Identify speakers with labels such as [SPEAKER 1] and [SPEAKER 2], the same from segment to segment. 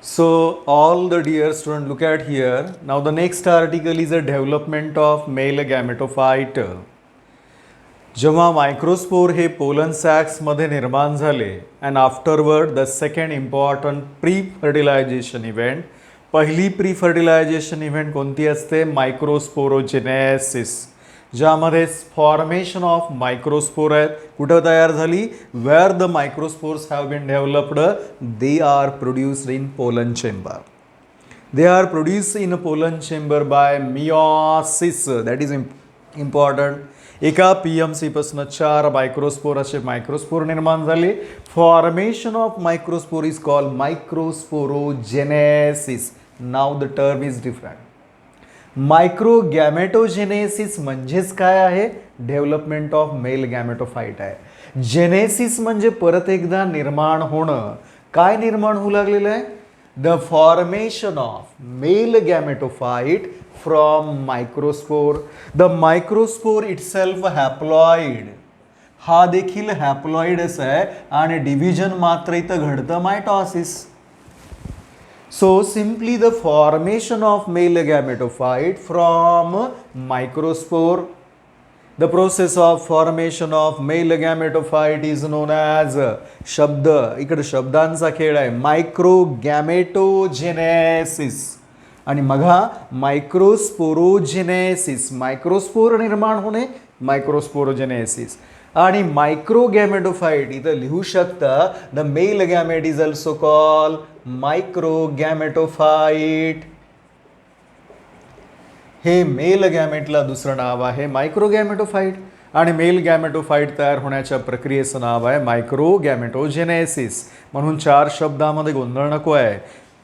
[SPEAKER 1] So all the dear student look at here. Now the next article is a development of male gametophyte. जेव्हा microspore हे pollen सॅक्समध्ये निर्माण झाले and afterward the second important pre fertilization event. पहिली pre fertilization event कोणती असते? मायक्रोस्पोरोजेनेसिस, ज्यामध्ये formation of microspore आहेत. कुठं तयार झाली? Where the microspores have been developed, they are produced in pollen chamber. They are produced in a pollen chamber by meiosis. That is important. एका PMC पासून 4 microspore असे मायक्रोस्पोर निर्माण झाले. Formation of microspore is called microsporogenesis. नाव the term is different. Microgametogenesis म्हणजेच काय आहे? Development of male gametophyte आहे. जेनेसिस म्हणजे परत एकदा निर्माण होणं. काय निर्माण होऊ लागलेलं आहे? The formation of male gametophyte from microspore. The microspore itself haploid. हा देखील हॅप्लॉइडच आहे आणि डिव्हिजन मात्र इथं घडतं mitosis. So simply the formation of male gametophyte from microspore. The process of formation of male gametophyte is known as शब्द, इकडे शब्दांचा खेळ आहे, मायक्रोगॅमेटोजेनेसिस. आणि मगा मायक्रोस्पोरोजेनेसिस, मायक्रोस्पोर निर्माण होणे, मायक्रोस्पोरोजेनेसिस. आणि मायक्रोगॅमेटोफाइट इथं लिहू शकता the male gamete is also called microgametophyte. हे मेल गॅमेटला दुसरं नाव आहे मायक्रोगॅमेटोफाइट. आणि मेल गॅमेटोफाइट तयार होण्याच्या प्रक्रियेचं नाव आहे मायक्रोगॅमेटोजेनेसिस. म्हणून 4 शब्दामध्ये गोंधळ नको आहे.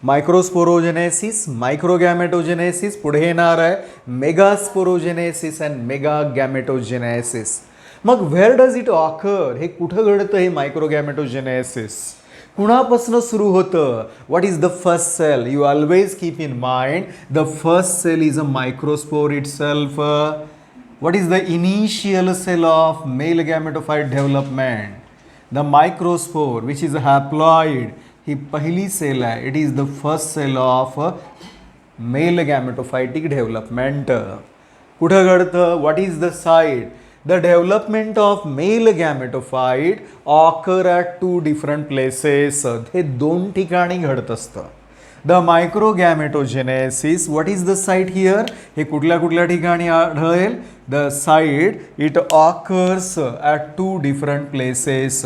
[SPEAKER 1] मायक्रोस्पोरोजेनेसिस, मायक्रोगॅमेटोजेनेसिस, पुढे येणार आहे मेगास्पोरोजेनेसिस अँड मेगागॅमेटोजेनेसिस. मग व्हेअर डज इट ऑकर? हे कुठं घडतं हे मायक्रोगॅमेटोजेनेसिस? कुणापासून सुरू होतं? What is the first cell? You always keep in mind the first cell is a microspore itself. What is the initial cell of male gametophyte development? The microspore which is a haploid. ही पहिली cell आहे. It is the first cell of male gametophytic development. कुठं घडतं? What is the site? The development of male gametophyte occur at 2 different places. हे 2 ठिकाणी घडत असतं. The microgametogenesis, what is the site here? हे कुठल्या कुठल्या ठिकाणी आढळेल? The site, it occurs at 2 different places.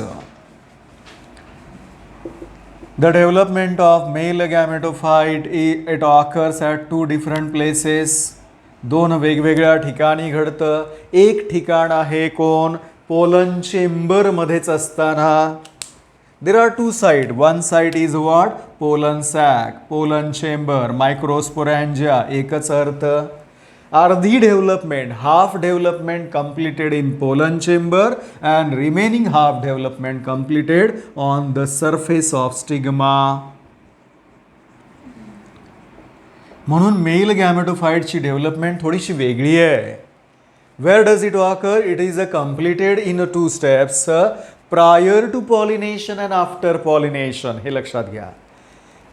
[SPEAKER 1] The development of male gametophyte, it occurs at 2 different places. 2 वेगवेगळ्या ठिकाणी घडतं. एक ठिकाण आहे कोण? पोलन चेंबर मध्येच असताना. There are 2 site. One site is what? Pollen sac, pollen chamber, microsporangia, एकच अर्थ. अर्धी development, half development completed in pollen chamber and remaining half development completed on the surface of stigma. म्हणून male गॅमेटोफाइटची development थोडीशी वेगळी आहे. Where does it occur? It is a completed in 2 steps, prior to pollination and after pollination. हे लक्षात घ्या.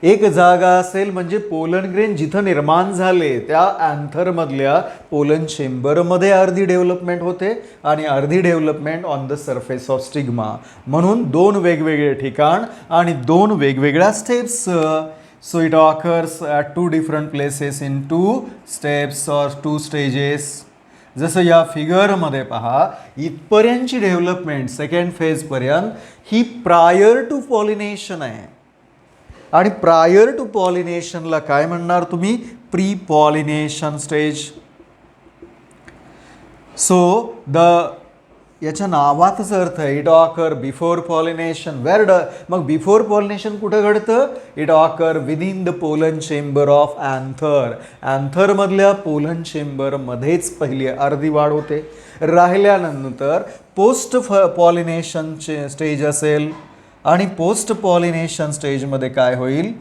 [SPEAKER 1] एक जागा असेल म्हणजे पोलन ग्रेन जिथं निर्माण झाले त्या अँथरमधल्या पोलन चेंबरमध्ये अर्धी डेव्हलपमेंट होते आणि अर्धी development on the surface of stigma. म्हणून 2 वेगवेगळे ठिकाण आणि 2 वेगवेगळ्या steps. So it occurs at 2 different places in 2 steps or 2 stages. जसं या फिगरमध्ये पहा, इथपर्यंतची डेव्हलपमेंट सेकंड फेजपर्यंत ही प्रायर टू पॉलिनेशन आहे. आणि प्रायर टू पॉलिनेशनला काय म्हणणार तुम्ही? Pre pollination stage. So the याच्या नावातच अर्थ आहे. It occur before pollination. मग बिफोर पॉलिनेशन कुठं घडतं? It occur within the pollen chamber of anther. अँथरमधल्या पोलन चेंबरमध्येच पहिली अर्धी वाढ होते. राहिल्यानंतर पोस्ट पॉलिनेशनचे स्टेज असेल आणि पोस्ट पॉलिनेशन स्टेजमध्ये काय होईल?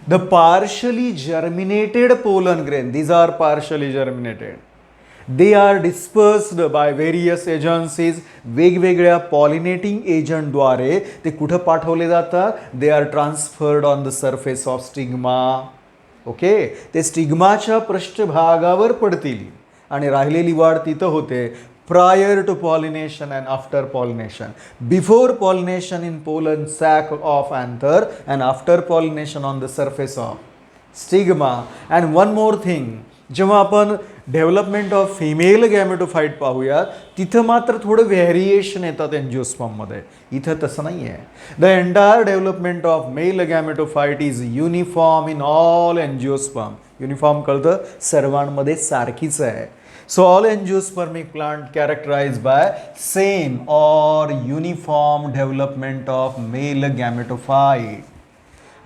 [SPEAKER 1] The partially germinated pollen grain, these are partially germinated. They are dispersed by various agencies. वेगवेगळ्या पॉलिनेटिंग एजंटद्वारे ते कुठं पाठवले जातात? They are transferred on the surface of stigma. Okay, ते स्टिग्माच्या पृष्ठभागावर पडतील आणि राहिलेली वाढ तिथं होते. Prior to pollination and after pollination. Before pollination in pollen sac of anther and after pollination on the surface of stigma. And one more thing, जेव्हा आपण डेव्हलपमेंट ऑफ फिमेल गॅमेटोफाईट पाहूयात तिथं मात्र थोडं व्हेरिएशन येतात एन्जिओस्पर्ममध्ये. इथं तसं नाही आहे. The entire development of male gametophyte is uniform in all angiosperm. Uniform कळतं, सर्वांमध्ये सारखीच आहे. So all angiospermic plant characterized by same or uniform development of male gametophyte.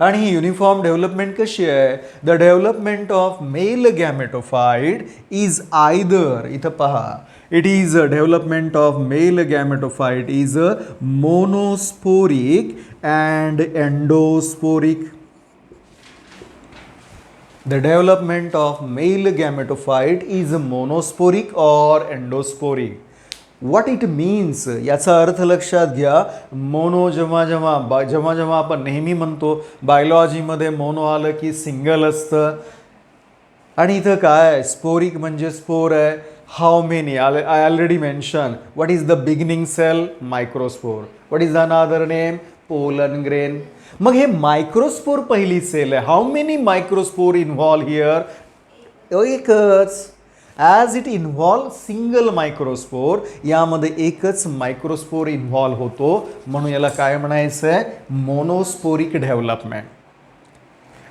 [SPEAKER 1] आणि ही युनिफॉर्म डेव्हलपमेंट कशी आहे? The development of male gametophyte is either, इथं पहा, it is a development of male gametophyte is a monosporic and endosporic. The development of male gametophyte is monosporic or endosphoric. What it means, याचा अर्थ लक्षात घ्या. Mono जेव्हा आपण नेहमी म्हणतो बायोलॉजीमध्ये मोनो आलं की सिंगल असतं, आणि इथं काय स्पोरिक म्हणजे स्पोर आहे. How many? I already mention. What is the beginning cell? Microspore. What is another name? Pollen grain. मग हे मायक्रोस्पोर पहिली सेल आहे. How many microspore involve here? एकच. As it involve single microspore, यामध्ये एकच microspore involve होतो, म्हणून याला काय म्हणायचं आहे? Monosporic development.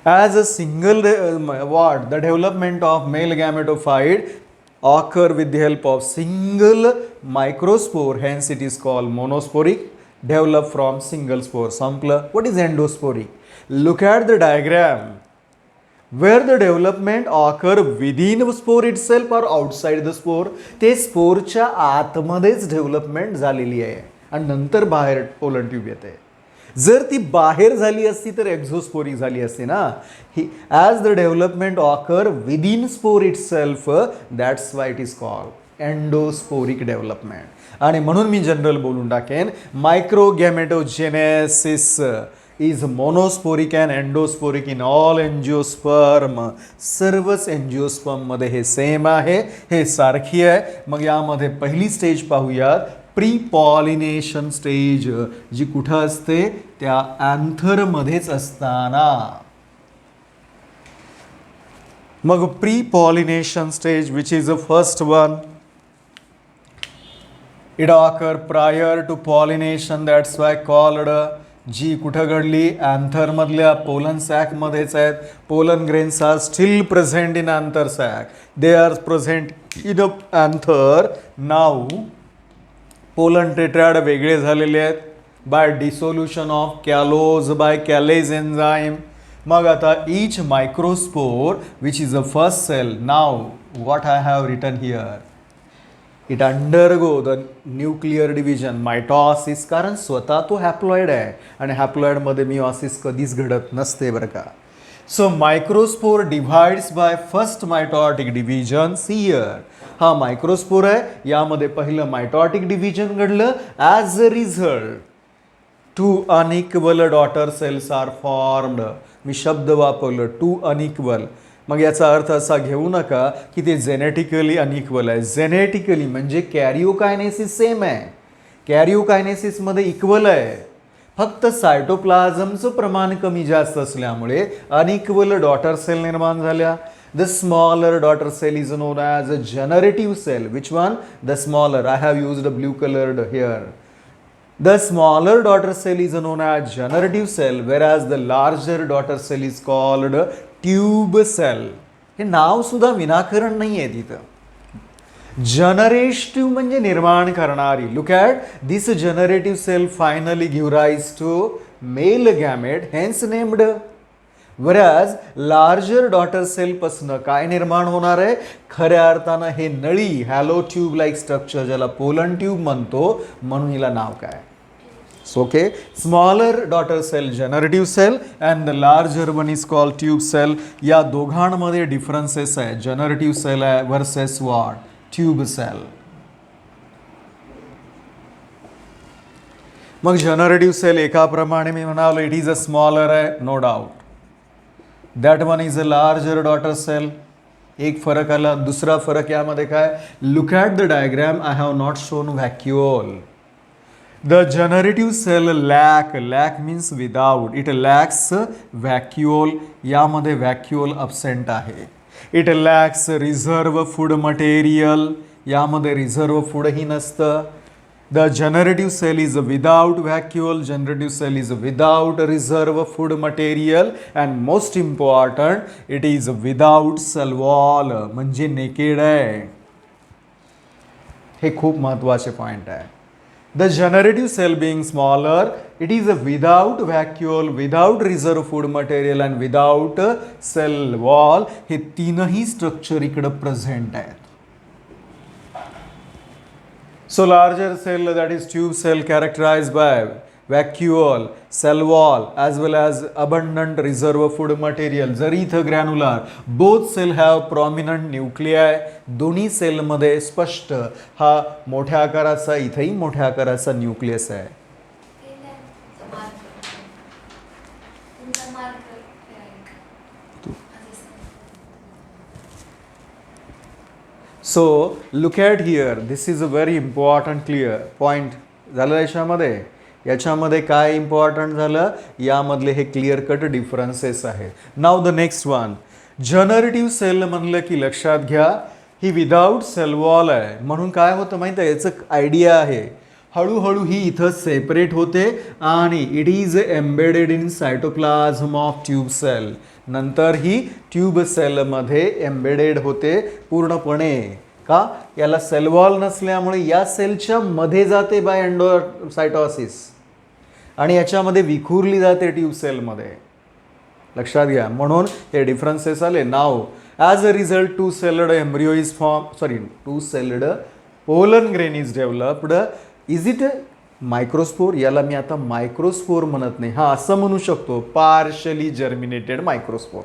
[SPEAKER 1] As a single what? The development of male gametophyte occur with the help of single microspore, hence it is called monosporic. Develop from single spore. Sampler. What is endosporic? Look at the diagram. Where the development occur within the spore itself or outside the spore? ते स्पोरच्या आतमध्येच development झालेली आहे आणि नंतर बाहेर pollen tube येते. जर ती बाहेर झाली असती तर एक्झोस्पोरिक झाली असती ना. ही as the development occur within spore itself, that's why it is called endosporic development. आणि म्हणून मी जनरल बोलून टाकेन, microgametogenesis is monosporic and endosporic in all angiosperm. सर्वच एन्जिओस्पर्ममध्ये हे सेम आहे, हे सारखी आहे. मग यामध्ये पहिली स्टेज पाहूयात, प्री पॉलिनेशन स्टेज, जी कुठं असते? त्या अँथरमध्येच असताना. मग pre pollination stage which is the first one. It occur prior to pollination, that's why called. जी कुठं घडली? अँथरमधल्या पोलन सॅकमध्येच आहेत. Pollen grains are still present in anther sac. They are present in a anther. Now pollen tetrad वेगळे झालेले आहेत by dissolution of callose by callase enzyme. मग आता each microspore which is the first cell, now what I have written here, it undergo the nuclear division, mitosis, कारण स्वतः तो haploid आहे आणि हॅप्लॉइडमध्ये मिओसिस कधीच घडत नसते बरं का. So microspore divides by first mitotic division. See here, हा मायक्रोस्पोर आहे, यामध्ये पहिलं मायटॉटिक डिव्हिजन घडलं. As a result to unequal daughter cells are formed. मी शब्द वापरलं टू अनइक्वल. मग याचा अर्थ असा घेऊ नका की ते जेनेटिकली अनइक्वल आहे. जेनेटिकली म्हणजे कॅरिओकायनेसिस सेम आहे, कॅरिओकायनेसिसमध्ये इक्वल आहे, फक्त सायटोप्लाझमचं प्रमाण कमी जास्त असल्यामुळे अनइक्वल डॉटर सेल निर्माण झाल्या. The smaller daughter cell is known as a generative cell. Which one? The smaller. I have used a blue coloured here. The smaller daughter cell is known as generative cell, whereas the larger daughter cell is called tube cell. हे नाव सुद्धा विनाकारण नाही आहे तिथं. Generative म्हणजे निर्माण करणारी. Look at this generative cell finally give rise to male gamete, hence named. whereas larger daughter cell पासून काय निर्माण होणार आहे? खऱ्या अर्थानं हे नळी, हॅलो ट्यूब लाईक स्ट्रक्चर, ज्याला पोलन ट्यूब म्हणतो, म्हणून हिला नाव काय? Okay, smaller daughter cell generative cell and the larger one is called tube cell. या दोघांमध्ये डिफरन्सेस आहे. जनरेटिव्ह सेल आहे वर्सेस वॉट? Tube cell. मग जनरेटिव्ह सेल एकाप्रमाणे मी म्हणालो इट इज अ स्मॉलर आहे, no doubt. That one is a larger daughter cell. एक फरक आला. दुसरा फरक यामध्ये काय, look at the diagram. I have not shown vacuole. The generative cell lack means without. It lacks vacuole. यामध्ये vacuole absent आहे. It lacks reserve food material. यामध्ये रिझर्व फूडही नसतं. The generative cell is without vacuole. Generative cell is without reserve food material. And most important it is without cell wall. म्हणजे naked आहे. हे खूप महत्त्वाचे पॉईंट आहे. The generative cell being smaller, it is without vacuole, without reserve food material and without cell wall. हे तीनही structure इकडे present आहेत. So larger cell, that is tube cell, characterized by vacuole, cell wall as well as abundant reserve food material. जरी इथं granular, both cell have prominent nuclei. दोन्ही सेलमध्ये स्पष्ट हा मोठ्या आकाराचा, इथंही मोठ्या आकाराचा न्यूक्लियस आहे. So look at here. This is a very important clear point झालं. याच्यामध्ये काय इम्पॉर्टंट झालं, यामधले हे क्लिअर कट डिफरन्सेस आहेत. Now the next one. Generative cell म्हणलं की लक्षात घ्या ही विदाऊट सेल वॉल आहे. म्हणून काय होतं माहिती आहे, याचं आयडिया आहे. हळूहळू ही इथं सेपरेट होते आणि it is embedded in cytoplasm of tube cell. नंतर ही ट्यूब सेलमध्ये एम्बेडेड होते पूर्णपणे. का, याला सेल वॉल नसल्यामुळे या सेलच्या मध्ये जाते बाय एंडोसायटोसिस आणि याच्यामध्ये विखुरली जाते ट्यूब सेलमध्ये. लक्षात घ्या. म्हणून हे डिफरन्सेस आले. Now as a result two celled embryo is two celled pollen grain is developed. Is it microspore? याला मी आता मायक्रोस्पोर म्हणत नाही. हा असं म्हणू शकतो पार्शली जर्मिनेटेड मायक्रोस्पोर.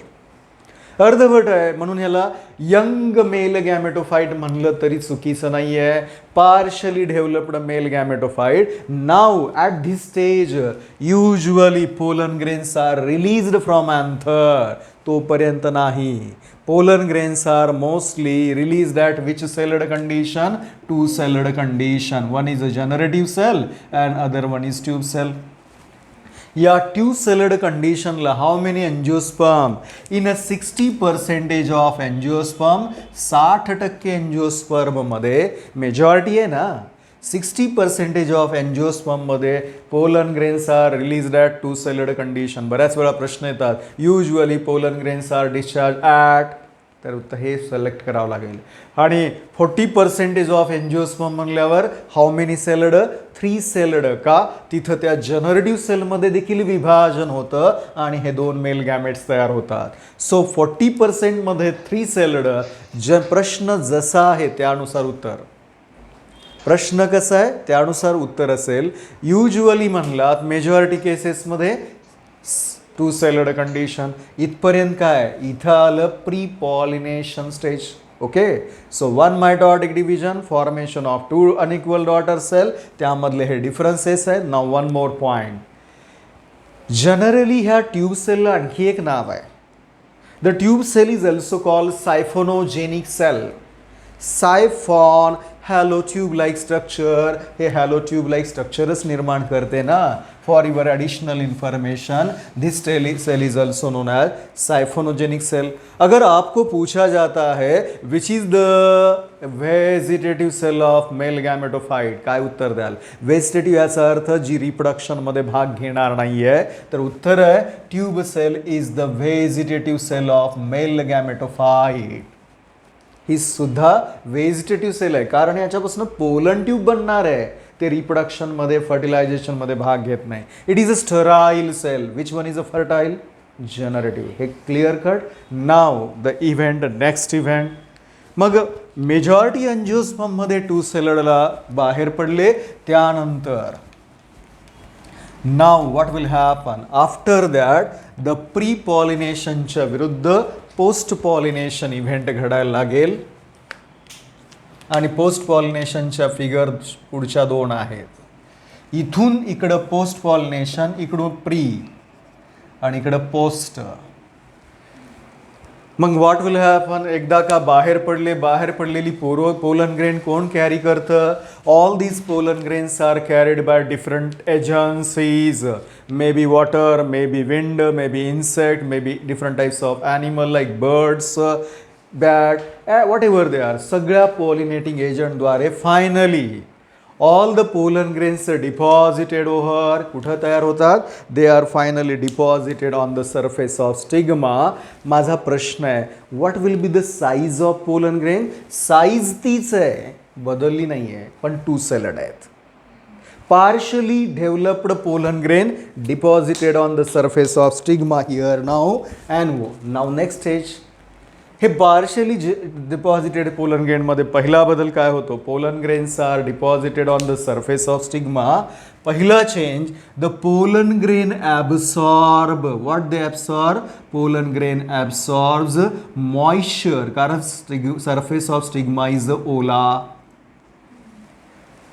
[SPEAKER 1] अर्धवट आहे म्हणून याला यंग मेल गॅमेटोफाइट म्हणलं तरी चुकीचं नाही आहे. Partially developed male gametophyte. Now at this stage usually pollen grains are released from anther. तोपर्यंत नाही. Pollen grains are mostly released at which celled condition? Two celled condition. One is a generative cell and other one is tube cell. या tube celled कंडिशनला how many angiosperm? In a 60% of angiosperm. 60% एंजिओस्पर्ममध्ये majority आहे ना. 60% of एंजिओस्पर्ममध्ये pollen grains are released at to celled condition. बऱ्याच वेळा प्रश्न येतात usually pollen grains are discharge at, तर हे सिलेक्ट करावं लागेल. आणि 40% ऑफ एंजिओस्पर्म म्हणल्यावर हाऊ मेनी सेल्ड? 3 सेल्ड. का, तिथं त्या जनरेटिव्ह सेलमध्ये देखील विभाजन होतं आणि हे 2 मेल गॅमेट्स तयार होतात. सो 40% मध्ये 3 सेल्ड. प्रश्न जसा आहे त्यानुसार उत्तर. प्रश्न कसा आहे त्यानुसार उत्तर असेल. युजली म्हणलात मेजॉरिटी केसेसमध्ये टू सेल्ड कंडिशन. इथपर्यंत काय, इथं आलं pre pollination stage. Okay. So 1 mitotic division, formation of 2 unequal daughter cell. त्यामधले हे डिफरन्सेस आहेत. Now one more point. Generally ह्या ट्यूब सेलला आणखी एक नाव आहे. The tube cell is also called siphonogenic cell. Siphon hollow tube like structure. हे हॅलोट्यूब लाईक स्ट्रक्चरच निर्माण करते ना. For your additional information this cell is also known as siphonogenic cell. अगर आपको पूछा जाता है which is the vegetative cell of male gametophyte, काय उत्तर द्याल? वेजिटेटिव्ह याचा अर्थ जी रिप्रोडक्शनमध्ये भाग घेणार नाही आहे. तर उत्तर आहे tube cell is the vegetative cell of male gametophyte. ही सुद्धा वेजिटेटिव्ह सेल आहे कारण याच्यापासून पोलन ट्यूब बनणार आहे. ते रिप्रोडक्शनमध्ये फर्टिलायझेशनमध्ये भाग घेत नाही. It is a sterile cell. Which one is a fertile? Generative. हे clear cut. Now the event, next event. मग मेजॉरिटी एंजिओस्पर्ममध्ये 2 सेल्डला बाहेर पडले. त्यानंतर now what will happen after that? The pre पॉलिनेशनच्या विरुद्ध पोस्ट पॉलिनेशन इव्हेंट घडायला लागेल. आणि पोस्ट पॉलिनेशनच्या फिगर पुढच्या दोन आहेत. इथून इकडं पोस्ट पॉलिनेशन, इकडून प्री आणि इकडं पोस्ट. मग व्हॉट विल हॅपन, एकदा का बाहेर पडलेली पोलन ग्रेन कोण कॅरी करतं? All these pollen grains are carried by different agencies, may be water, may be wind, may be insect, may be different types of animal like birds, bat, whatever they are. सगळ्या pollinating एजंटद्वारे finally all the pollen grains deposited over, कुठं तयार होतात? They are finally deposited on the surface of stigma. माझा प्रश्न आहे, what will be the size of pollen grain? Size तीच आहे, बदलली नाही आहे, पण टू सेलड आहेत. partially developed pollen grain deposited on the surface of stigma here now next stage. हे पार्शली डिपॉझिटेड पोलन ग्रेनमध्ये पहिला बदल काय होतो? Pollen grains are deposited on the surface of stigma. पहिला change, the pollen grain absorb. What they absorb? Pollen grain absorbs moisture, कारण surface of stigma is ओला.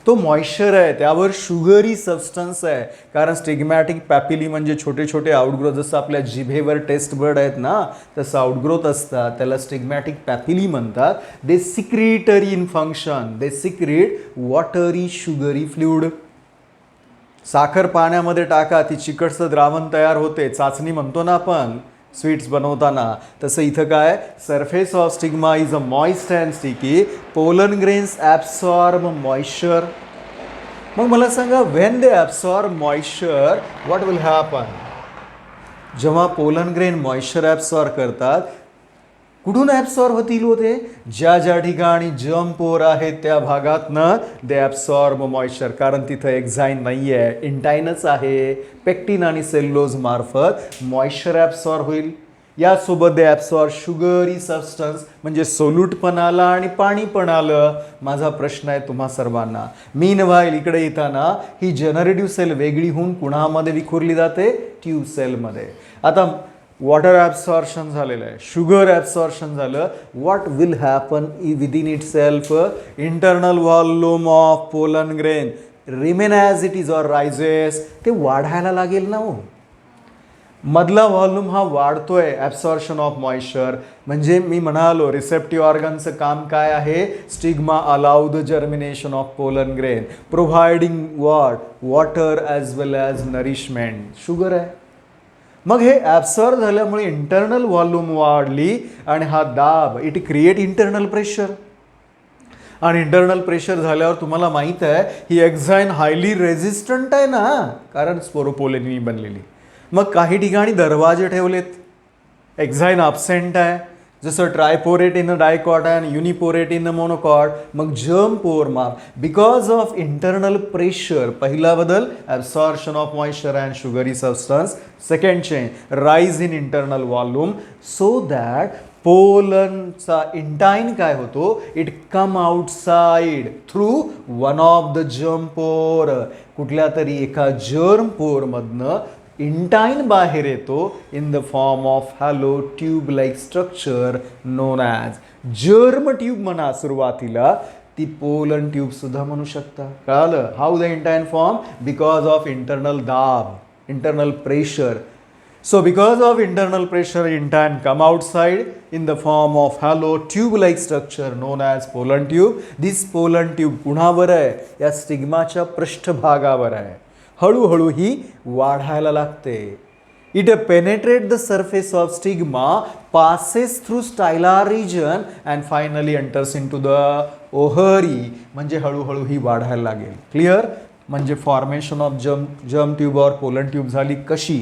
[SPEAKER 1] तो मॉइश्चर आहे, त्यावर शुगरी सबस्टन्स आहे, कारण स्टिग्मॅटिक पॅपिली म्हणजे छोटे छोटे आउटग्रोथ. जसं आपल्या जिभेवर टेस्ट बर्ड आहेत ना, तसं आउटग्रोथ असतात, त्याला स्टिग्मॅटिक पॅपिली म्हणतात. They secretory in function, they secrete watery sugary fluid. साखर पाण्यामध्ये टाका, ती चिकटचं द्रावण तयार होते, चाचणी म्हणतो ना आपण स्वीट्स बनवताना. तसं इथं काय, surface of stigma is a moist and sticky. Pollen grains absorb moisture. मग मला सांगा, when they absorb moisture what will happen? जेव्हा पोलन ग्रेन मॉइश्चर ॲब्सॉर्ब करतात, कुठून ॲब्सॉर्ब होतील होते? ज्या ज्या ठिकाणी जर्म पोर आहेत त्या भागातनं दे ॲब्सॉर्ब मॉइश्चर, कारण तिथं एक्झाईन नाही आहे, इंटाईनच आहे. पेक्टिन आणि सेल्युलोज मार्फत मॉइश्चर ॲब्सॉर्ब होईल. यासोबत दे ॲब्सॉर्ब शुगरी सबस्टन्स, म्हणजे सोल्यूट पण आलं आणि पाणी पण आलं. माझा प्रश्न आहे तुम्हा सर्वांना, मीनवाईल इकडे येताना ही जनरेटिव्ह सेल वेगळी होऊन कुणामध्ये विखुरली जाते? ट्यूब सेलमध्ये. आता वॉटर ॲब्सॉर्प्शन झालेलं आहे, शुगर ॲब्सॉर्प्शन झालं. What will happen within it self? Internal volume of pollen grain remain as it is or rises. ते वाढायला लागेल ना हो. मधला व्हॉल्यूम हा वाढतोय, ॲब्सॉर्प्शन ऑफ मॉइश्चर. म्हणजे मी म्हणालो रिसेप्टिव्ह ऑर्गनचं काम काय आहे? Stigma allow the germination of pollen grain, providing water as well as nourishment. Sugar आहे. मग हे ॲब्सॉर्ब झाल्यामुळे इंटरनल व्हॉल्यूम वाढली आणि हा दाब, इट क्रिएट इंटरनल प्रेशर. आणि इंटरनल प्रेशर झाल्यावर तुम्हाला माहीत आहे ही एक्झाईन हायली रेझिस्टंट आहे ना, कारण स्पोरोपोलेननी बनलेली. मग काही ठिकाणी दरवाजे ठेवलेत, एक्झाईन अब्सेंट आहे, जसं triporate in a dicot and uniporate in a monocot. मग जर्म पोर मार बिकॉज ऑफ इंटरनल प्रेशर. पहिला बदल, absorption of moisture and sugary substance. Second change, rise in internal volume, so that पोलनचा intine काय होतो? It come outside through one of the germ pore. कुठल्या तरी एका जर्म पोरमधनं इंटाईन बाहेर येतो in the form of hollow tube like structure known as germ tube. म्हणा सुरुवातीला, ती पोलन ट्यूब सुद्धा म्हणू शकता. कळालं? How the intine form? Because of internal दाब, internal pressure. So because of internal pressure, intine come outside in the form of hollow tube-like structure known as pollen tube. This pollen tube कुणावर आहे? या स्टिग्माच्या पृष्ठभागावर आहे. हळूहळू ही वाढायला लागते. It penetrates the surface of stigma, passes through stylar region and finally enters into the ovary. म्हणजे हळूहळू ही वाढायला लागेल. क्लिअर? म्हणजे फॉर्मेशन ऑफ जर्म ट्यूब और पोलन ट्यूब झाली. कशी?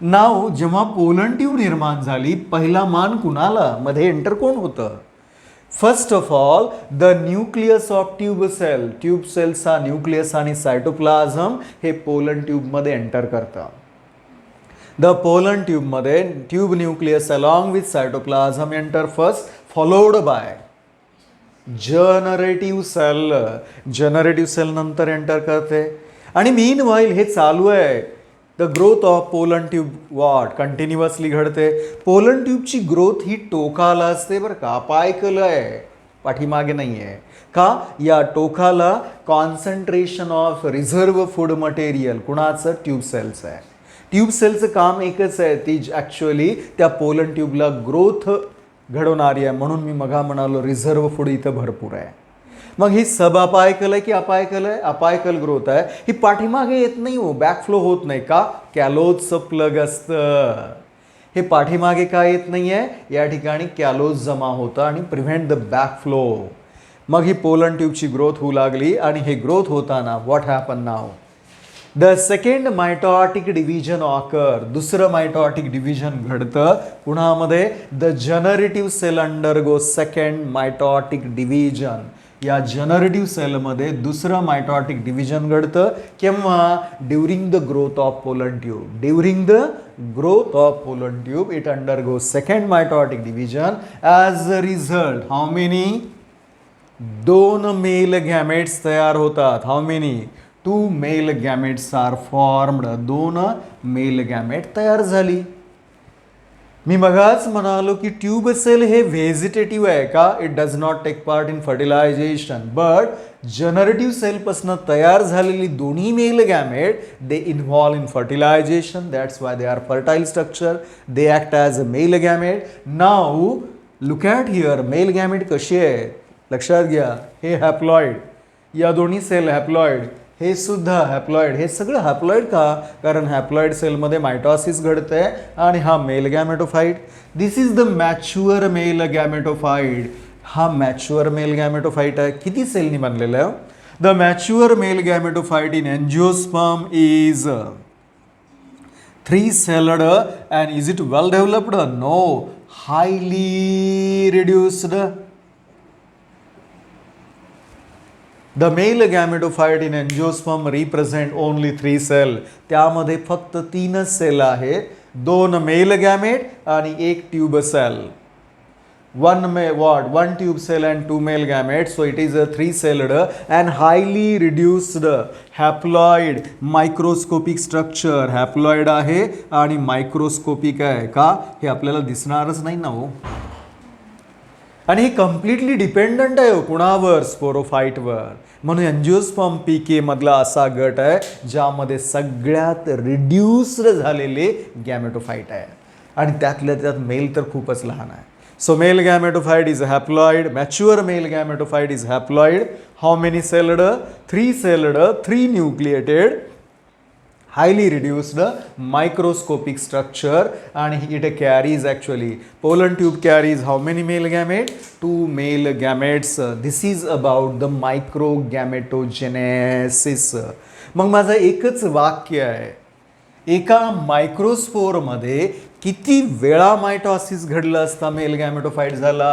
[SPEAKER 1] नाव जेव्हा पोलन ट्यूब निर्माण झाली, पहिला मान कुणाला? मध्ये एंटर कोण होतं? First of all the nucleus of tube cell. Tube सेलचा न्यूक्लियस आणि सायटोप्लाझम हे पोलन ट्यूबमध्ये एंटर करतं. द पोलन ट्यूबमध्ये tube nucleus along with cytoplasm enter first, followed by generative cell. Generative cell नंतर एंटर करते. आणि मीन व्हाईल हे चालू आहे. The growth of pollen tube what continuously घडते. पोलन ट्यूबची ग्रोथ ही टोकाला असते बरं का, अपायकल आहे. पाठीमागे नाही आहे. का? या टोकाला concentration of reserve food material कुणाचं? ट्यूब सेलचं आहे. ट्यूब सेलचं काम एकच आहे, ती ॲक्च्युअली त्या पोलन ट्यूबला ग्रोथ घडवणारी आहे. म्हणून मी मगा म्हणालो रिझर्व फूड इथं भरपूर आहे. मग ही सब अपायकल आहे की अपायकल आहे? अपायकल ग्रोथ आहे. ही पाठीमागे येत नाही हो, बॅकफ्लो होत नाही. का? कॅलोजचं प्लग असतं. हे पाठीमागे का येत नाही आहे? या ठिकाणी कॅलोज जमा होतं आणि प्रिव्हेंट द बॅकफ्लो. मग ही पोलन ट्यूबची ग्रोथ होऊ लागली आणि हे ग्रोथ होताना what happen now? The second mitotic division occur. दुसरं मायटॉटिक डिव्हिजन घडतं कुणामध्ये? The generative cell undergo second mitotic division. या जनरेटिव्ह सेलमध्ये दुसरं मायटॉटिक डिव्हिजन घडतं. केव्हा? During the growth of pollen tube. During the growth of pollen tube it undergo second mitotic division. As a result how many? 2 male gametes तयार होतात. How many? 2 male gametes are formed. 2 male gamete तयार झाली. मी मगाच म्हणालो की tube sale हे vegetative आहे. का? It does not take part in fertilization. But generative सेलपासून तयार झालेली दोन्ही male gamete they involve in fertilization. That's why they are fertile structure. They act as a male gamete. Now look at here. Male gamete कशी आहे? लक्षात घ्या, हे haploid. या दोन्ही सेल हॅप्लॉइड. हे सुद्धा हॅप्लॉइड. हे सगळं हॅप्लॉइड का? कारण हॅप्लॉइड सेलमध्ये मायटॉसिस घडतंय आणि हा male gametophyte. This is the mature male gametophyte. हा मॅच्युअर मेल गॅमेटोफाइट आहे. किती सेलनी बनलेला आहे? The mature male gametophyte in angiosperm is 3-celled and is it well developed? No, highly reduced. The male gametophyte in angiosperm represent only 3 cells. त्यामध्ये फक्त 3 sale आहेत. 2 male gamete आणि 1 tube sale. 1 tube cell and 2 male gametes. So it is a 3-celled and highly reduced haploid microscopic structure. Haploid आहे आणि microscopic आहे. का? हे आपल्याला दिसणारच नाही ना हो. आणि हे कम्प्लिटली डिपेंडंट आहे कुणावर? स्पोरोफाईटवर. म्हणून एन्जिओस्पर्म पीके मधला असा गट आहे ज्यामध्ये सगळ्यात रिड्यूस्ड झालेले गॅमेटोफाइट आहे आणि त्यातल्या त्यात मेल तर खूपच लहान आहे. So male gametophyte is haploid. Mature male gametophyte is haploid. How many celled? 3-celled, 3 nucleated, highly reduced microscopic structure and it carries actually pollen tube carries how many male gametes? 2 male gametes. This is about the microgametogenesis. मग माझं एकच वाक्य आहे. एका मायक्रोस्पोरमध्ये किती वेळा mitosis घडलं असता मेल गॅमेटोफाइट झाला?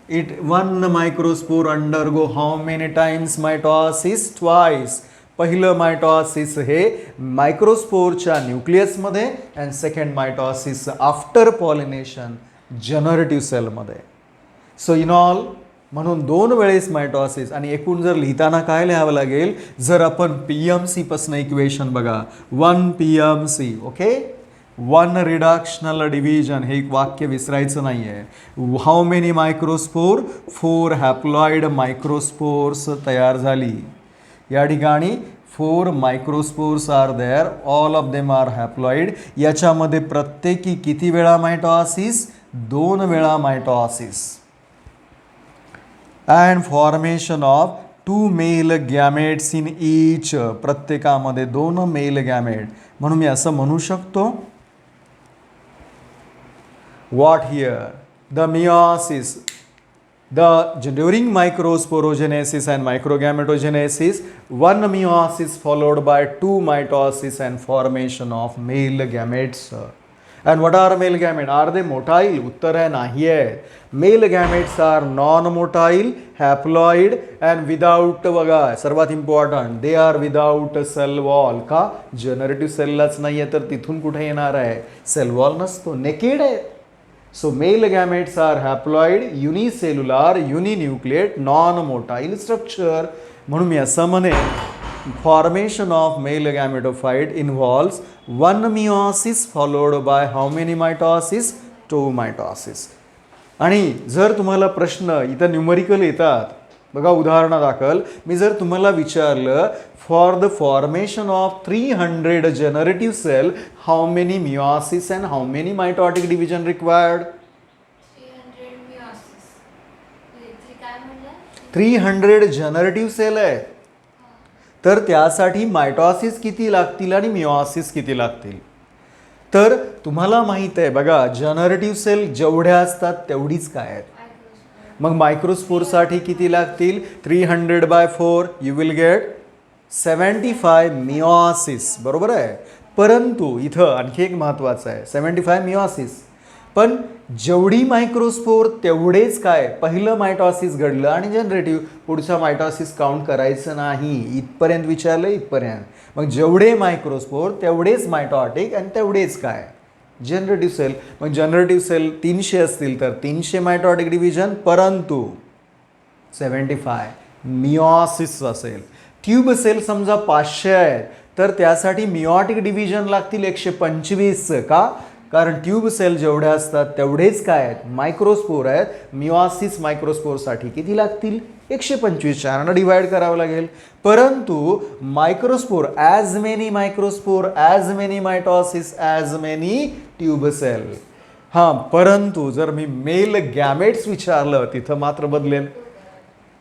[SPEAKER 1] It 1 microspore undergo how many times mitosis? Twice. पहिलं मायटॉसिस हे मायक्रोस्पोरच्या न्यूक्लियसमध्ये and second mitosis after pollination generative सेलमध्ये. सो इन ऑल म्हणून 2 वेळेस मायटॉसिस. आणि एकूण जर लिहिताना काय लिहावं लागेल? जर आपण PMC पासून इक्वेशन बघा. 1 PMC. ओके. 1 reductional division. हे एक वाक्य विसरायचं नाही आहे. How many microspore? 4 haploid microspores तयार झाली. या ठिकाणी 4 microspores are there. All of them are haploid. याच्यामध्ये प्रत्येकी किती वेळा मायटॉसिस? 2 वेळा mitosis. And formation of 2 male gametes in each. प्रत्येकामध्ये 2 मेल गॅमेट. म्हणून मी असं म्हणू शकतो what here? The meiosis. During microsporogenesis and microgametogenesis, 1 meiosis followed by 2 mitosis and formation of male gametes. And what are male gametes? Are they motile? उत्तर आहे नाही आहे. Male gametes are non-motile, haploid and without बघा सर्वात important they are without cell wall. का? Generative सेललाच नाही आहे तर तिथून कुठे येणार आहे? सेल वॉल नसतो. नेकेड आहे. So male gametes are haploid, unicellular, uninucleate, non-motile structure. म्हणून मी असं म्हणेन formation of male gametophyte involves 1 meiosis followed by how many mitosis? 2 mitosis. आणि जर तुम्हाला प्रश्न इथं न्यूमरिकल येतात बघा, उदाहरणादाखल मी जर तुम्हाला विचारलं for the formation of 300 generative cell how many meiosis and how many mitotic division required. 300 generative cell आहे, तर त्यासाठी मायटॉसिस किती लागतील आणि मिओसिस किती लागतील. तर तुम्हाला माहित आहे बघा, जनरेटिव्ह सेल जेवढ्या असतात तेवढीच काय आहेत. मग मायक्रोस्पोरसाठी किती लागतील. 300/4 यू विल गेट 75 मिओसिस, बरोबर आहे. परंतु इथं आणखी एक महत्त्वाचं आहे, 75 मिओसिस, पण जेवढी मायक्रोस्पोर तेवढेच काय, पहिलं मायटॉसिस घडलं आणि जनरेटिव्ह, पुढचा मायटॉसिस काउंट करायचं नाही. इथपर्यंत विचारलं, इथपर्यंत. मग जेवढे मायक्रोस्पोर तेवढेच मायटॉटिक आणि तेवढेच काय जनरेटिव्ह सेल. मग जनरेटिव्ह सेल 300 असतील तर 300 मायटॉटिक डिव्हिजन, परंतु 75 मिओसिस असेल. ट्यूब सेल समजा 500 आहे, तर त्यासाठी मिओटिक डिव्हिजन लागतील 125. का, कारण ट्यूब सेल जेवढ्या असतात तेवढेच काय आहेत, मायक्रोस्पोर आहेत. मिओसिस मायक्रोस्पोरसाठी किती लागतील, 125. 4 डिवाइड करावं लागेल. परंतु microspore as many microspore as many mitosis as many tube cell. हां, परंतु जर मी मेल गॅमेट्स विचारलं तिथं मात्र बदलेल.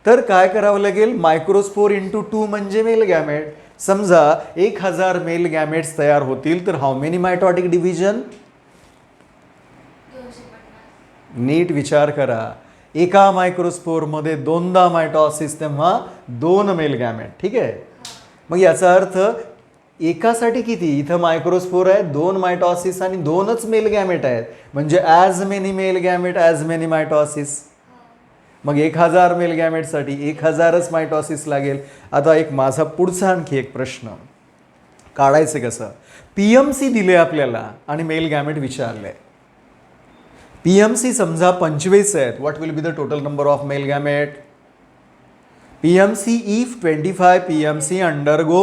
[SPEAKER 1] तर काय करावं लागेल, मायक्रोस्पोर इंटू 2 म्हणजे मेल गॅमेट. समजा 1000 मेल गॅमेट्स तयार होतील, तर हाऊ मेनी मायटॉटिक डिव्हिजन. नीट विचार करा, एका मायक्रोस्पोरमध्ये 2दा मायटॉसिस, तेव्हा 2 मेल गॅमेट. ठीक आहे. मग याचा अर्थ एकासाठी किती, इथं मायक्रोस्पोर आहे, 2 मायटॉसिस आणि 2च मेल गॅमेट आहेत, म्हणजे as many male gamete as many mitosis. मग 1000 मेल गॅमेटसाठी 1000च मायटॉसिस लागेल. आता एक माझा पुढचा आणखी एक प्रश्न काढायचं कसं. PMC दिले आपल्याला आणि मेल गॅमेट विचारले. PMC समजा 25 आहेत. What will be the total number of mail gamete. PMC if 25 PMC undergo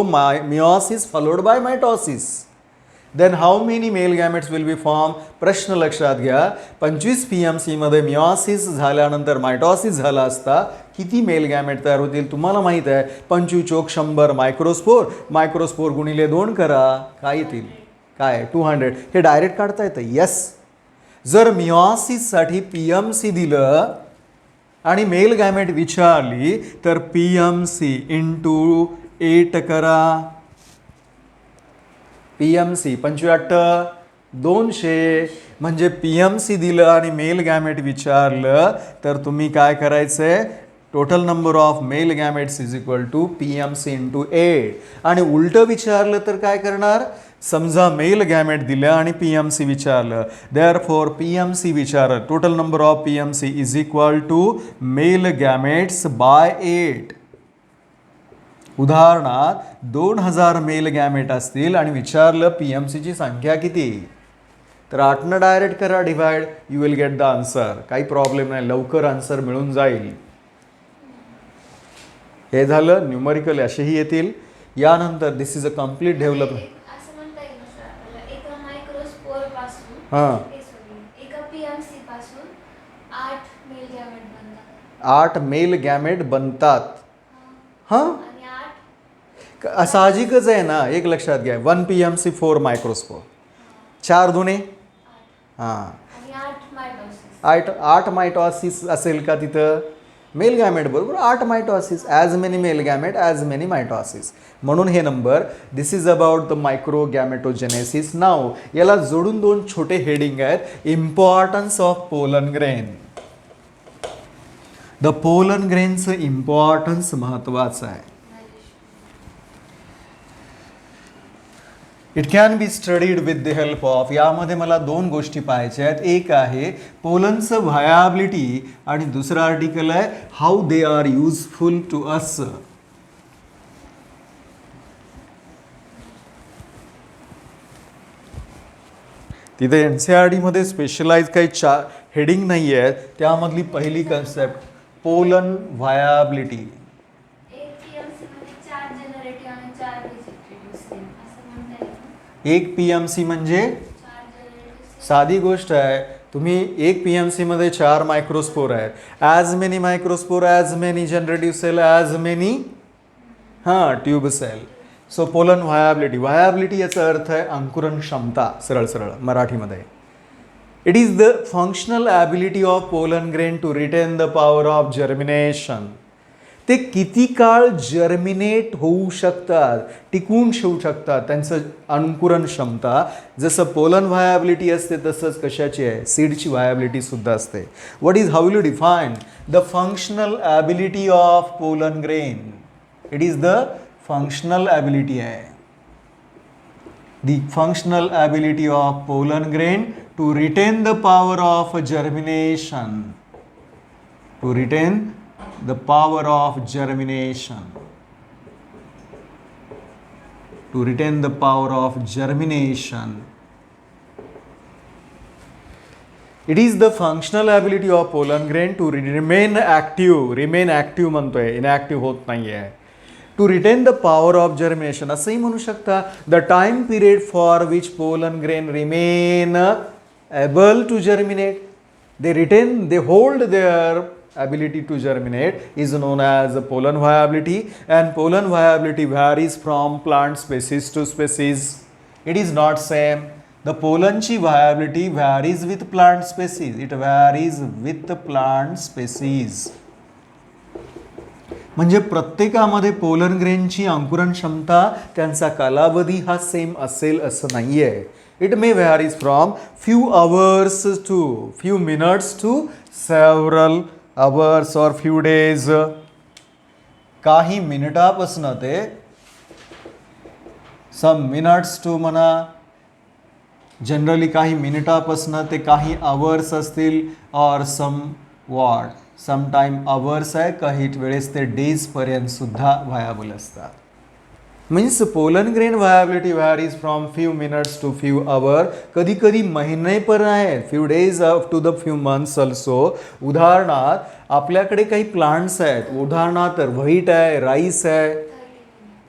[SPEAKER 1] meiosis followed by mitosis, then how many male gametes will be formed. प्रश्न लक्षात घ्या, 25 PMC मध्ये मिओसिस झाल्यानंतर मायटॉसिस झाला असता किती मेल गॅमेट तयार होतील. तुम्हाला माहित आहे 25 चोक 100 मायक्रोस्पोर, मायक्रोस्पोर गुणिले 2 करा, काय येतील, काय 200. हे डायरेक्ट काढता येतं. येस, जर मिओसिससाठी PMC दिलं आणि मेल गॅमेट विचारली तर PMC इंटू 8 करा. PMC 25 200, म्हणजे PMC दिलं आणि मेल गॅमेट विचारलं तर तुम्ही काय करायचंय, total number of male gametes is equal to PMC into 8. आणि उलटं विचारलं तर काय करणार, समजा मेल गॅमेट दिलं आणि PMC विचारलं, देअरफॉर PMC विचारलं, total number of PMC is equal to male gametes by 8. उदाहरणार्थ 2000 मेल गॅमेट असतील आणि विचारलं PMC ची संख्या किती, तर 8 डायरेक्ट करा divide, you will get the answer. काही प्रॉब्लेम नाही, लवकर आन्सर मिळून जाईल. हे झालं न्यूमरिकल, असेही येतील. यानंतर दिस इज अ कम्प्लीट डेव्हलपमेंट. हां, 8 मेल गॅमेट बनतात. हां, साहजिकच आहे ना. एक लक्षात घ्या, 1 PMC 4 मायक्रोस्पोर, 4 दुने, हां, 8 मायटॉसिस असेल का तिथं, मेल गॅमेट बरोबर 8 mitosis, as many male gamete as many mitosis. म्हणून हे number. This is about the micro gametogenesis. Now याला जोडून 2 छोटे हेडिंग आहेत. Importance of pollen grain. The pollen ग्रेनचं इम्पॉर्टन्स महत्वाचं आहे. It can be studied with the help of. यामध्ये मला 2 गोष्टी पाहायच्या आहेत. एक आहे पोलनचं व्हायाबिलिटी आणि दुसरं आर्टिकल आहे how they are useful to us. तिथे NCERT मध्ये स्पेशलाइज काही हेडिंग नाही आहेत. त्यामधली पहिली कन्सेप्ट पोलन व्हायाबिलिटी. एक PMC म्हणजे साधी गोष्ट आहे, तुम्ही एक PMC मध्ये 4 मायक्रोस्पोर आहेत. As many microspore, as many generative cell, as many tube cell. So pollen viability, viability याचा अर्थ आहे अंकुरण क्षमता, सरळ सरळ मराठीमध्ये. It is the functional ability of pollen grain to retain the power of germination. ते किती काळ जर्मिनेट होऊ शकतात, टिकून ठेवू शकतात, त्यांचं अंकुरण क्षमता. जसं पोलन व्हायाबिलिटी असते तसंच कशाची आहे, सीडची व्हायाबिलिटी सुद्धा असते. What is, how will you define the functional ability of pollen grain? It is the functional ability आहे, the functional ability of pollen grain to retain the power of germination, to retain the power of germination, to retain the power of germination. It is the functional ability of pollen grain to remain active म्हणतोय, inactive होत नाहीये. To retain the power of germination असंही म्हणू शकता. The time period for which pollen grain remain able to germinate, they hold their ability to germinate is known as pollen viability, and pollen viability varies from plant species to species. It is not same. The pollenची viability varies with plant species. It varies with the plant species. म्हणजे प्रत्येकामध्ये pollen ग्रेनची अंकुरण क्षमता, त्यांचा कालावधी हा same असेल असं नाही आहे. It may varies from few hours to few minutes to several hours or few days. काही मिनिटापासून ते सम मिनट्स टू म्हणा, जनरली काही मिनिटापासून ते काही अवर्स असतील, और समटाईम अवर्स आहे, काही वेळेस ते डेजपर्यंत सुद्धा व्हायाबल असतात. Means pollen grain viability varies from few minutes to few hour, कधी कधी महिने पण आहेत, few days up to the few months also. उदाहरणार्थ आपल्याकडे काही प्लांट्स आहेत, उदाहरणार्थ व्हीट आहे, राईस आहे.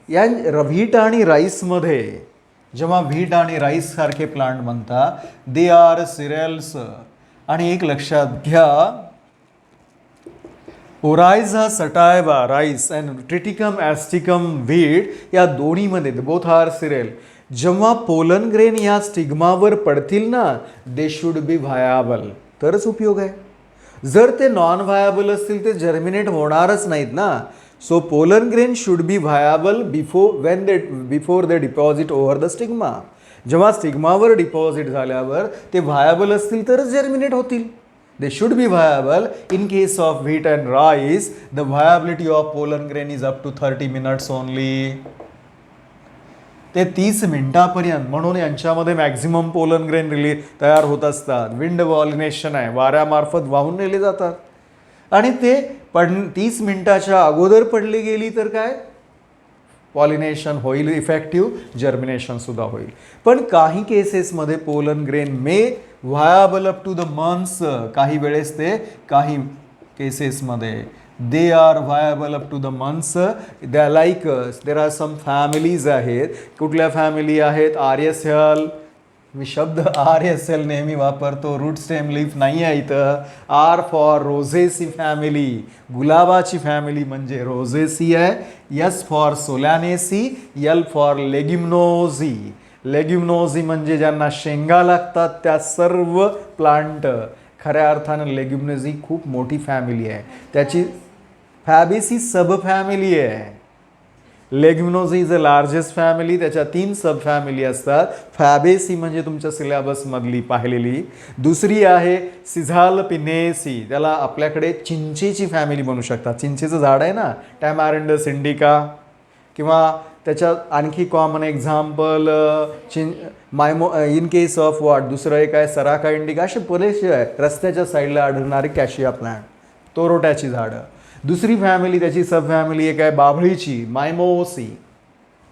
[SPEAKER 1] या व्हीट आणि राईसमध्ये जेव्हा व्हीट आणि राईस सारखे प्लांट म्हणता, दे आर सिरियल्स. आणि एक लक्षात घ्या, ओरायझा सटायवा राईस अँड ट्रिटिकम ॲस्टिकम व्हीट या दोन्हीमध्ये बोथ आर सिरियल. जेव्हा पोलन ग्रेन या स्टिग्मावर पडतील ना, दे शुड बी व्हायाबल, तरच उपयोग आहे. जर ते नॉन व्हायाबल असतील ते जर्मिनेट होणारच नाहीत ना. So pollen grain should be viable before they deposit over the stigma. जेव्हा स्टिग्मावर डिपॉझिट झाल्यावर ते व्हायाबल असतील तरच जर्मिनेट होतील. They should be viable. In case of wheat and rice, the viability of pollen grain is up to 30 minutes only. ते 30 मिनिटापर्यंत. म्हणून यांच्यामध्ये मॅक्झिमम पोलन ग्रेन तयार होत असतात. विंड पॉलिनेशन आहे, वाऱ्यामार्फत वाहून नेले जातात. आणि ते 30 मिनिटाच्या अगोदर पडली गेली तर काय, पॉलिनेशन होईल, इफेक्टिव्ह जर्मिनेशन सुद्धा होईल. पण काही केसेसमध्ये pollen grain may viable up to the months, काही वेळेस ते काही केसेसमध्ये they are viable up to the months. They like there are some families आहेत. कुठल्या फॅमिली आहेत, आर्यसेल. मी शब्द आर्यसेल नेहमी वापरतो, रूट स्टेम लीफ नाही आहे इथं. आर फॉर रोझेसी फॅमिली, गुलाबाची फॅमिली म्हणजे रोझेसी आहे. S for Solanaceae, L for Leguminosae. Leguminosae म्हणजे ज्यांना शेंगा लागतात त्या सर्व प्लांट. खऱ्या अर्थानं लेग्युमिनोजी खूप मोठी फॅमिली आहे, त्याची फॅबेसी सब फॅमिली आहे. Leguminosae is a largest family, त्याच्या 3 सब फॅमिली असतात. फॅबेसी म्हणजे तुमच्या सिलेबसमधली पाहिलेली. दुसरी आहे सिझालपिनेसी, त्याला आपल्याकडे चिंचेची फॅमिली बनू शकतात. चिंचेचं झाड आहे ना, टॅमॅरिंडस इंडिका. किंवा त्याच्यात आणखी common example in case of what, दुसरं एक आहे सराका इंडिका. असे बरेचसे आहे रस्त्याच्या साईडला आढळणारी कॅशिया प्लांट, तोरोट्याची झाडं. दुसरी फॅमिली, त्याची सब फॅमिली एक आहे बाभळीची, मायमोसी.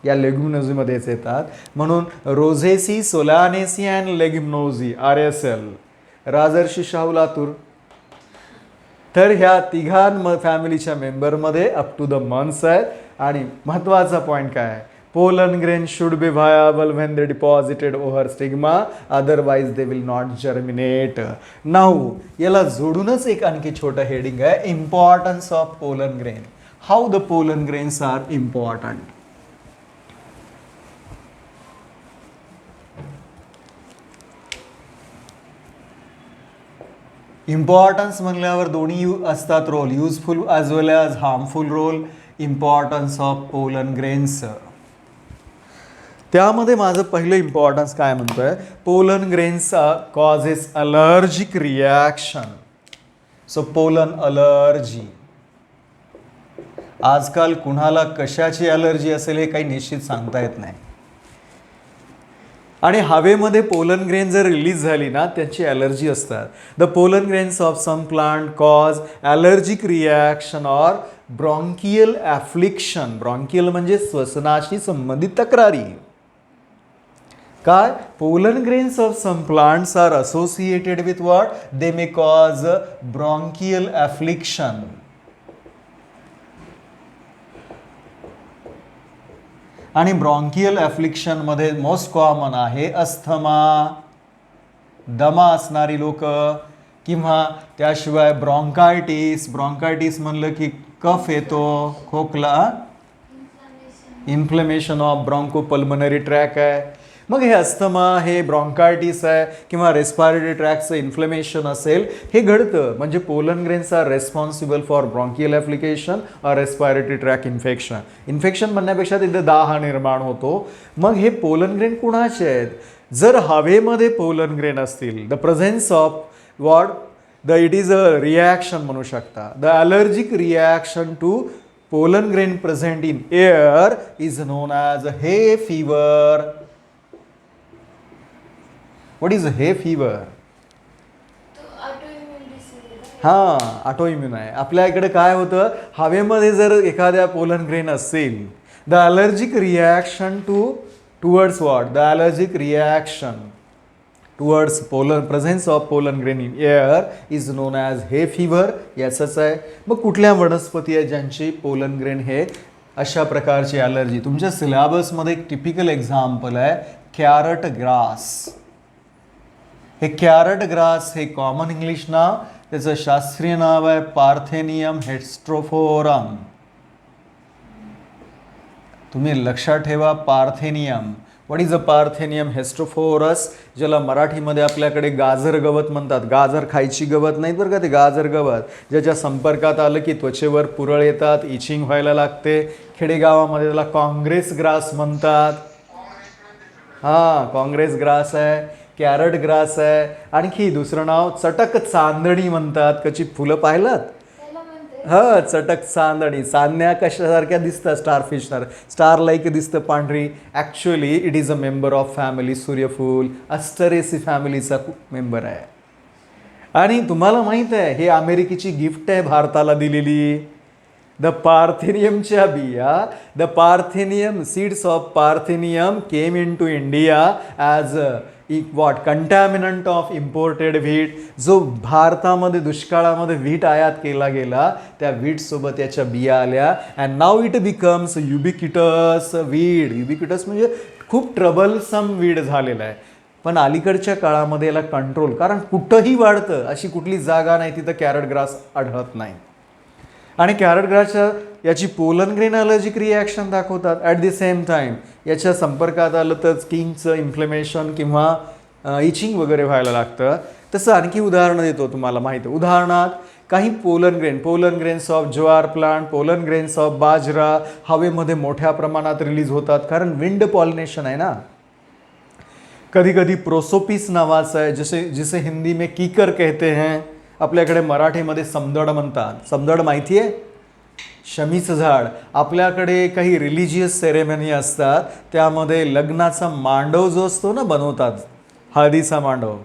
[SPEAKER 1] या लेग्युमिनोजीमध्येच येतात. म्हणून रोझेसी, Solanaceae and Leguminosae, आर्यसेल. Rajarshi Shahu Latur. तर ह्या तिघां फॅमिलीच्या मेंबरमध्ये अप टू द मंथ्स आहेत. आणि महत्त्वाचा पॉईंट काय आहे, Pollen grain should be viable when they deposited over stigma, otherwise they will not germinate. Now याला जोडूनच एक आणखी छोटं हेडिंग आहे, importance of pollen grain. How the pollen grains are important. Importance म्हणल्यावर दोन्ही असतात role, useful as well as harmful role. Importance of pollen grains, त्यामध्ये माझं पहिलं इम्पॉर्टन्स काय म्हणतोय, pollen grains causes allergic reaction. So pollen allergy, आजकाल कुणाला कशाची अलर्जी असेल हे काही निश्चित सांगता येत नाही. आणि हवेमध्ये पोलन ग्रेन जर रिलीज झाली ना त्याची ॲलर्जी असतात. The pollen grains of some plant cause allergic reaction or bronchial affliction. Bronchial म्हणजे श्वसनाशी संबंधित तक्रारी. काय, pollen grains of some plants are associated with what, they may cause bronchial affliction. आणि ब्रॉन्कियल ॲफ्लिक्शनमध्ये मोस्ट कॉमन आहे asthma, दमा असणारी लोक, किंवा त्याशिवाय ब्रॉन्कायटिस. ब्रॉन्कायटिस म्हणलं की कफ येतो, खोकला, इन्फ्लेमेशन ऑफ ब्रॉन्कोपल्मनरी ट्रॅक आहे. मग हे अस्थमा, हे ब्रॉन्कायटिस आहे किंवा रेस्पायरेटरी ट्रॅकचं इन्फ्लेमेशन असेल, हे घडतं. म्हणजे pollen grains are responsible for bronchial application or respiratory track infection. Infection म्हणण्यापेक्षा तिथे दाह निर्माण होतो. मग हे पोलन ग्रेन कुणाचे आहेत, जर हवेमध्ये पोलन ग्रेन असतील, the presence of what, it is a reaction म्हणू शकता. The allergic reaction to pollen grain present in air is known as hay fever. What is hay fever? हां, ऑटोइम्युन आहे. आपल्या इकडे काय होतं, हवेमध्ये जर एखाद्या पोलन ग्रेन असेल, the allergic reaction towards what, the allergic reaction towards presence of pollen grain in air is known as hay fever. याचंच आहे. मग कुठल्या वनस्पती आहे ज्यांची पोलन ग्रेन हे अशा प्रकारची ॲलर्जी. तुमच्या सिलेबसमध्ये एक टिपिकल एक्झाम्पल आहे कॅरट ग्रास. हे कॅरट ग्रास हे कॉमन इंग्लिश नाव, त्याचं शास्त्रीय नाव आहे पार्थेनियम हेस्ट्रोफोरम. तुम्ही लक्षात ठेवा Parthenium. What is a Parthenium hysterophorus, ज्याला मराठीमध्ये आपल्याकडे गाजर गवत म्हणतात. गाजर खायची गवत नाही बरं का, ते गाजर गवत ज्याच्या संपर्कात आलं की त्वचेवर पुरळ येतात, इचिंग व्हायला लागते. खेडेगावामध्ये त्याला काँग्रेस ग्रास म्हणतात. हां, काँग्रेस ग्रास आहे, कॅरट ग्रास आहे. आणखी दुसरं नाव चटक चांदणी म्हणतात. कशी फुलं पाहिलात, हां, चटक चांदणी. चांदण्या कशासारख्या दिसतात, स्टारफिश स्टार लाईक दिसतं, पांढरी. Actually it is a member of family सूर्यफूल, अस्टरेसी फॅमिलीचा मेंबर आहे. आणि तुम्हाला माहीत आहे हे अमेरिकेची गिफ्ट आहे भारताला दिलेली. द पार्थेनियमच्या बिया, the Parthenium seeds of Parthenium came into India as what, contaminant of imported wheat. जो भारतामध्ये दुष्काळामध्ये व्हीट आयात केला गेला, त्या व्हीटसोबत याच्या बिया आल्या. And now it becomes ubiquitous weed. Ubiquitous म्हणजे खूप ट्रबलसम वीड झालेला आहे. पण अलीकडच्या काळामध्ये याला कंट्रोल, कारण कुठंही वाढतं, अशी कुठली जागा नाही तिथं कॅरट ग्रास आढळत नाही. आणि कॅरट ग्रासच्या याची पोलन ग्रेन अलर्जिक रिॲक्शन दाखवतात. ॲट द सेम टाईम याच्या संपर्कात आलं तर स्किनचं इन्फ्लेमेशन किंवा इचिंग वगैरे व्हायला लागतं. तसं आणखी उदाहरणं देतो तुम्हाला माहिती आहे. उदाहरणार्थ काही pollen grains of jowar plant, pollen grains of bajra हवेमध्ये मोठ्या प्रमाणात रिलीज होतात, कारण विंड पॉलिनेशन आहे ना. कधी कधी प्रोसोपिस नावाचं आहे, जिसे हिंदी में कीकर कहते हैं, आपल्याकडे मराठीमध्ये समदड म्हणतात. समदड माहिती आहे, शमीचं झाड. आपल्याकडे काही रिलिजियस सेरेमनी असतात, त्यामध्ये लग्नाचा मांडव जो असतो ना बनवतात, हळदीचा मांडव.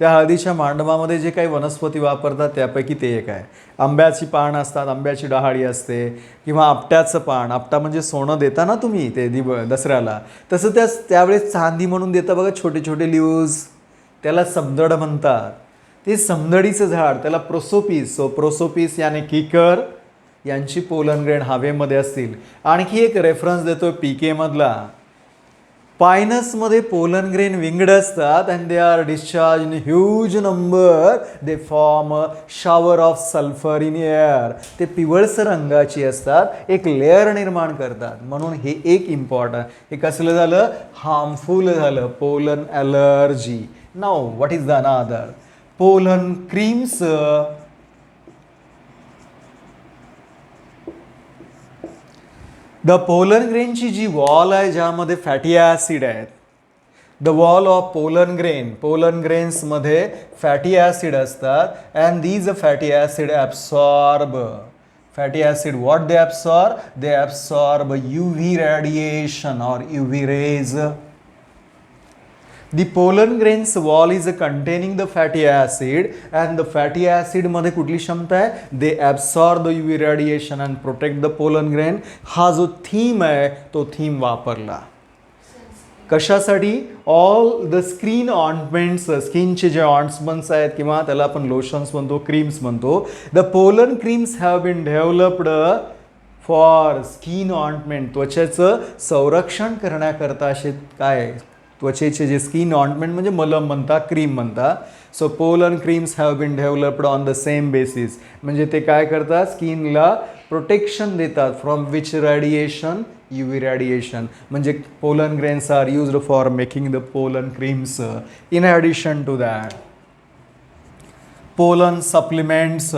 [SPEAKER 1] त्या हळदीच्या मांडवामध्ये जे काही वनस्पती वापरतात त्यापैकी ते एक आहे. आंब्याची पान असतात, आंब्याची डहाळी असते, किंवा आपट्याचं पान. आपटा म्हणजे सोनं देता ना तुम्ही ते दसऱ्याला, तसं त्यावेळेस चांदी म्हणून देता बघा, छोटे छोटे लिव्ज, त्याला समदड म्हणतात. ते समदडीचं झाड, त्याला प्रोसोपिस. सो प्रोसोपिस याने किकर, यांची पोलन ग्रेन हवेमध्ये असतील. आणखी एक रेफरन्स देतो PK मधला. पायनसमध्ये पोलन ग्रेन विंगड असतात and they are discharge in huge number. They form a shower of sulphur in air. ते पिवळसर रंगाची असतात, एक लेअर निर्माण करतात. म्हणून हे एक इम्पॉर्टंट. हे कसलं झालं? हार्मफुल झालं, pollen allergy. Now what is the another? Pollen creams. The pollen ग्रेनची जी वॉल आहे ज्यामध्ये फॅटी ॲसिड आहेत, द वॉल ऑफ पोलन ग्रेन्समध्ये फॅटी ॲसिड असतात and these fatty acid absorb. Fatty acid what they absorb? They absorb UV radiation or UV rays. The pollen grains wall is containing the fatty acid and the fatty acid मध्ये कुठली क्षमता आहे? They absorb the UV radiation and protect the pollen grain. हा जो theme आहे तो theme वापरला कशासाठी? ऑल द स्किन ऑइंटमेंट्स, स्किनचे जे ऑइंटमेंट्स आहेत किंवा त्याला आपण लोशन्स म्हणतो, क्रीम्स म्हणतो. The pollen creams have been developed for skin ointment, त्वचेचं संरक्षण करण्याकरता. असे काय त्वचेचे जे स्किन ऑइंटमेंट म्हणजे मलम म्हणता, क्रीम म्हणता. So pollen creams have been developed on the same basis. म्हणजे ते काय करतात? स्किनला प्रोटेक्शन देतात. From which radiation? UV radiation. म्हणजे pollen grains are used for making the pollen creams. In addition to that pollen supplements.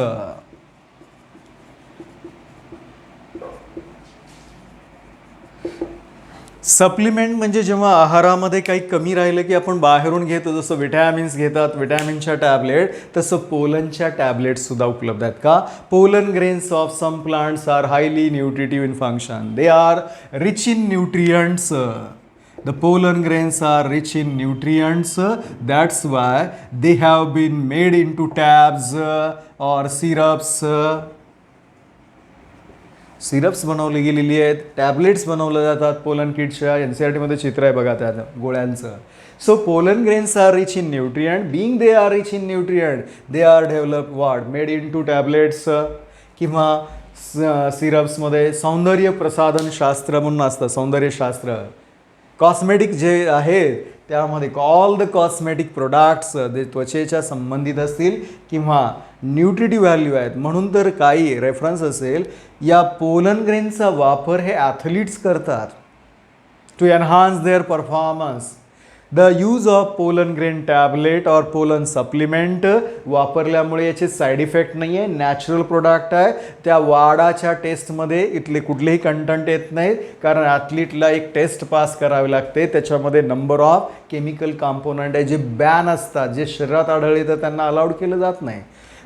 [SPEAKER 1] Supplement म्हणजे जेव्हा आहारामध्ये काही कमी राहिलं की आपण बाहेरून घेतो, जसं विटॅमिन्स घेतात, विटॅमिनच्या टॅबलेट, तसं पोलनच्या टॅबलेट्ससुद्धा उपलब्ध आहेत. का? Pollen grains of some plants are highly nutritive in function. They are rich in nutrients. The pollen grains are rich in nutrients. That's why they have been made into tabs or syrups. Syrups बनवली गेलेली आहेत, tablets बनवल्या जातात pollen किडच्या. NCERT मध्ये चित्र आहे बघा त्या गोळ्यांचं. So pollen grains are rich in nutrient. Being they are rich in nutrient, they are develop what? Made into tablets किंवा सिरप्समध्ये. सौंदर्य प्रसाधन शास्त्र म्हणून असतं, सौंदर्यशास्त्र. कॉस्मेटिक जे आहेत त्यामध्ये ऑल द कॉस्मेटिक प्रोडक्ट्स जे त्वचेच्या संबंधित असतील किंवा न्यूट्रिटिव्ह व्हॅल्यू आहेत. म्हणून तर काही रेफरन्स असेल, या पोलन ग्रेनचा वापर हे ॲथलीट्स करतात to enhance their performance. The use of pollen grain tablet or pollen supplement वापरल्यामुळे याचे साईड इफेक्ट नाही आहे, नॅचरल प्रोडक्ट आहे. त्या वाडाच्या टेस्टमध्ये इथले कुठलेही कंटेंट येत नाहीत, कारण ॲथलीटला एक टेस्ट पास करावी लागते. त्याच्यामध्ये नंबर ऑफ केमिकल कॉम्पोनंट आहे जे बॅन असतात, जे शरीरात आढळले तर त्यांना अलाउड केलं जात नाही.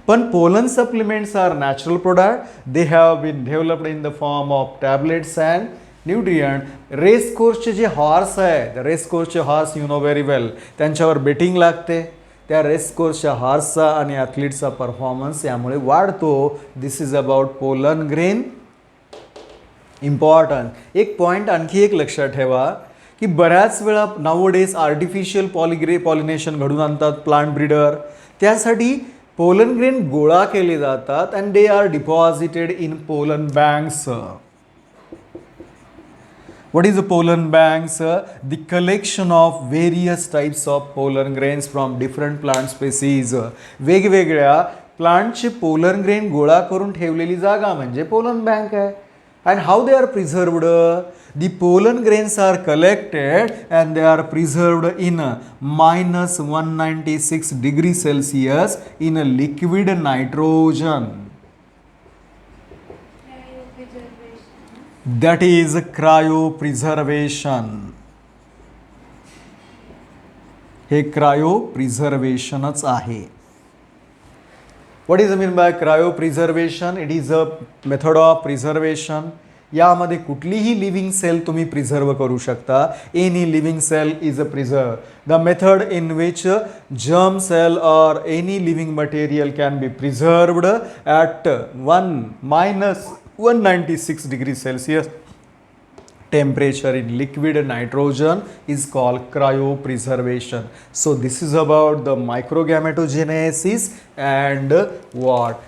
[SPEAKER 1] पण pollen supplements are natural product. They have been developed in the form of tablets and nutrient. Race कोर्सचे जे हॉर्स आहेत, रेस कोर्सचे horse you know very well, त्यांच्यावर बेटिंग लागते. त्या रेस कोर्सच्या हॉर्सचा आणि ॲथलीटचा परफॉर्मन्स यामुळे वाढतो. This is about pollen grain. Important एक पॉईंट आणखी एक लक्षात ठेवा की बऱ्याच वेळा नावडेज आर्टिफिशियल पॉलिनेशन घडून आणतात प्लांट ब्रीडर. त्यासाठी पोलन ग्रेन गोळा केले जातात and they are deposited in pollen banks. What is a pollen banks? The collection of various types of pollen grains from different plant species. वेगवेगळ्या प्लांटचे pollen grain गोळा करून ठेवलेली जागा म्हणजे पोलन बँक आहे. And how they are preserved? The pollen grains are collected and they are preserved in -196 degrees Celsius in a liquid nitrogen. That is cryopreservation. हे cryopreservationच आहे. What is mean by cryopreservation? It is a method of preservation. यामध्ये कुठलीही living sale तुम्ही preserve करू शकता. Any living cell is a preserve. The method in which germ cell or any living material can be preserved at -196 degrees Celsius temperature in liquid nitrogen is called cryopreservation. So this is about the microgametogenesis and what?